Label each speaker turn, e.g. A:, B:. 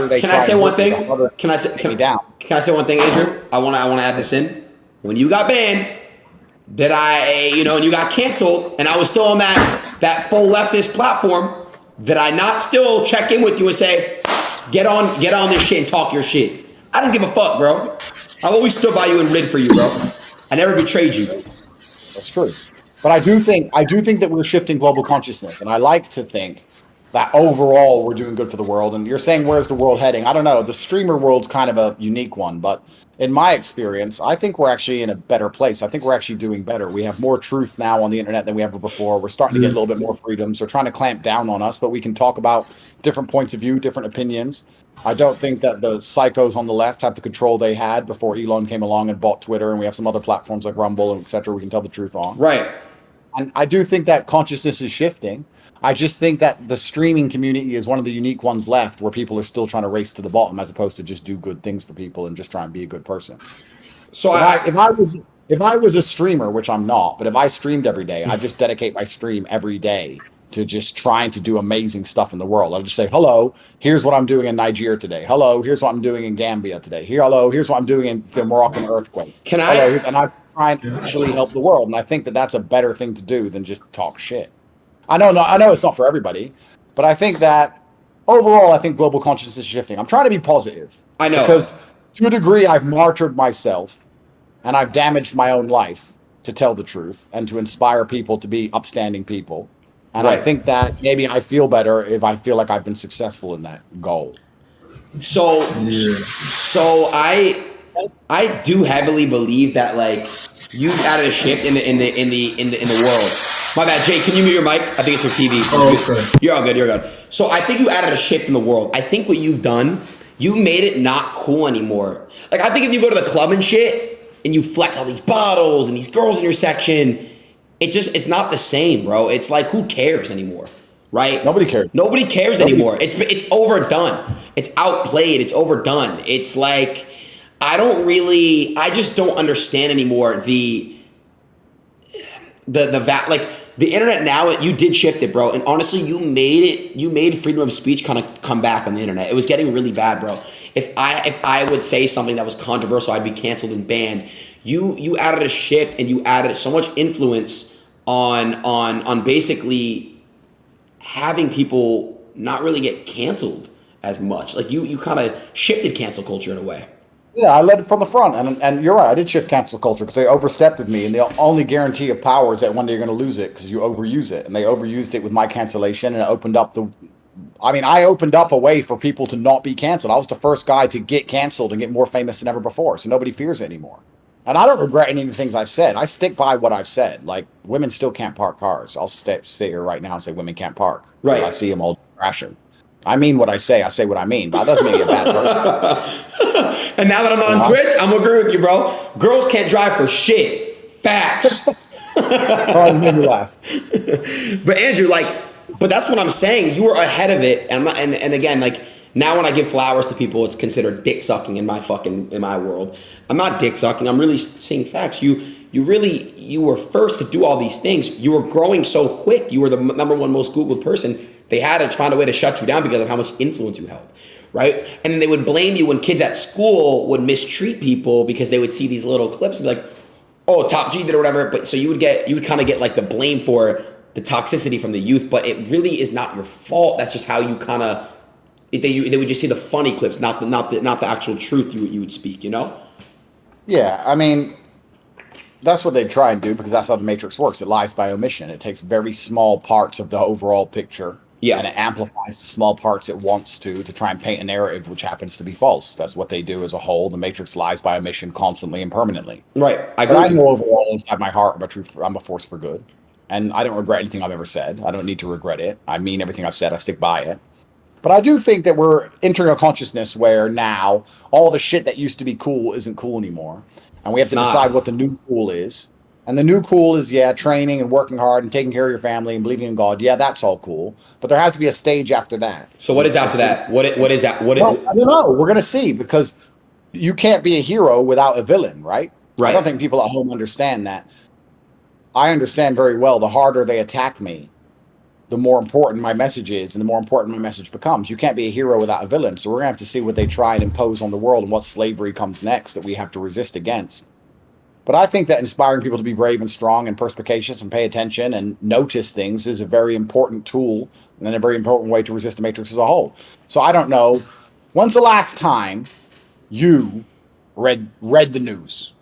A: they
B: can
A: try
B: I say
A: and
B: one
A: hurt me, the
B: thing?
A: harder
B: Can I
A: they
B: say
A: take me down.
B: can I say one thing, Andrew? I wanna add this in. When you got banned, did I and you got canceled, and I was still on that full leftist platform? Did I not still check in with you and say, get on this shit and talk your shit? I didn't give a fuck, bro. I've always stood by you and rid for you, bro. I never betrayed you.
A: That's true. But I do think that we're shifting global consciousness, and I like to think that overall we're doing good for the world. And you're saying, where's the world heading? I don't know. The streamer world's kind of a unique one, but in my experience, I think we're actually in a better place. I think we're actually doing better. We have more truth now on the internet than we ever before. We're starting to get a little bit more freedoms. They're trying to clamp down on us, but we can talk about different points of view, different opinions. I don't think that the psychos on the left have the control they had before Elon came along and bought Twitter, and we have some other platforms like Rumble and etc. we can tell the truth on.
B: Right.
A: And I do think that consciousness is shifting. I just think that the streaming community is one of the unique ones left where people are still trying to race to the bottom as opposed to just do good things for people and just try and be a good person.
B: So
A: If I was a streamer, which I'm not, but if I streamed every day, I just dedicate my stream every day to just trying to do amazing stuff in the world. I'll just say, hello, here's what I'm doing in Nigeria today. Hello, here's what I'm doing in Gambia today. Hello, here's what I'm doing in the Moroccan earthquake.
B: can
A: Hello,
B: I
A: and I try and actually help the world. And I think that that's a better thing to do than just talk shit. I know it's not for everybody, but I think that overall, I think global consciousness is shifting. I'm trying to be positive
B: I know.
A: because to a degree, I've martyred myself and I've damaged my own life to tell the truth and to inspire people to be upstanding people. And I
B: Right.
A: think that maybe I feel better if I feel like I've been successful in that goal.
B: So
C: Yeah.
B: so I do heavily believe that like you added a shift in the world. My bad, Jay. Can you mute your mic? I think it's your TV.
C: Oh, okay.
B: You're all good. You're good. So I think you added a shift in the world. I think what you've done, you made it not cool anymore. Like I think if you go to the club and shit and you flex all these bottles and these girls in your section, it's not the same, bro. It's like who cares anymore, right?
A: Nobody cares.
B: Nobody cares
A: Nobody.
B: anymore. It's overdone. It's outplayed. It's overdone. It's like I just don't understand anymore like the internet now. You did shift it, bro, and honestly you made freedom of speech kind of come back on the internet. It was getting really bad, bro. If I would say something that was controversial, I'd be canceled and banned. You added a shift and you added so much influence on basically having people not really get canceled as much. Like you kind of shifted cancel culture in a way.
A: Yeah, I led from the front, and you're right. I did shift cancel culture because they overstepped with me, and the only guarantee of power is that one day you're going to lose it because you overuse it, and they overused it with my cancellation, and it opened up I opened up a way for people to not be canceled. I was the first guy to get canceled and get more famous than ever before, so nobody fears it anymore. And I don't regret any of the things I've said. I stick by what I've said. Like women still can't park cars. I'll sit here right now and say women can't park.
B: Right.
A: I see them all crashing. I mean what I say. I say what I mean. But that doesn't make me a bad person.
B: And now that I'm on Twitch, I'm gonna agree with you, bro. Girls can't drive for shit. Facts.
A: Oh, you made me laugh.
B: But Andrew, but that's what I'm saying. You were ahead of it, and again, like now when I give flowers to people, it's considered dick sucking in my world. I'm not dick sucking. I'm really saying facts. You were first to do all these things. You were growing so quick. You were the number one most Googled person. They had to find a way to shut you down because of how much influence you held, right? And then they would blame you when kids at school would mistreat people because they would see these little clips and be like, "Oh, Top G did or whatever." But so you would kind of get like the blame for the toxicity from the youth, but it really is not your fault. That's just how you kind of they would just see the funny clips, not the actual truth you would speak, you know?
A: Yeah, I mean, that's what they try and do because that's how the Matrix works. It lies by omission. It takes very small parts of the overall picture.
B: Yeah.
A: And it amplifies the small parts it wants to try and paint a narrative which happens to be false. That's what they do as a whole. The Matrix lies by omission constantly and permanently.
B: Right.
A: But I know overall inside my heart, I'm a force for good. And I don't regret anything I've ever said. I don't need to regret it. I mean everything I've said. I stick by it. But I do think that we're entering a consciousness where now all the shit that used to be cool isn't cool anymore. And we have to decide what the new cool is. And the new cool is, training and working hard and taking care of your family and believing in God. Yeah, that's all cool. But there has to be a stage after that.
B: So what is after that? What is that?
A: I don't know. We're going to see because you can't be a hero without a villain, right?
B: Right.
A: I don't think people at home understand that. I understand very well the harder they attack me, the more important my message is and the more important my message becomes. You can't be a hero without a villain. So we're going to have to see what they try and impose on the world and what slavery comes next that we have to resist against. But I think that inspiring people to be brave and strong and perspicacious and pay attention and notice things is a very important tool and a very important way to resist the Matrix as a whole. So I don't know. When's the last time you read the news?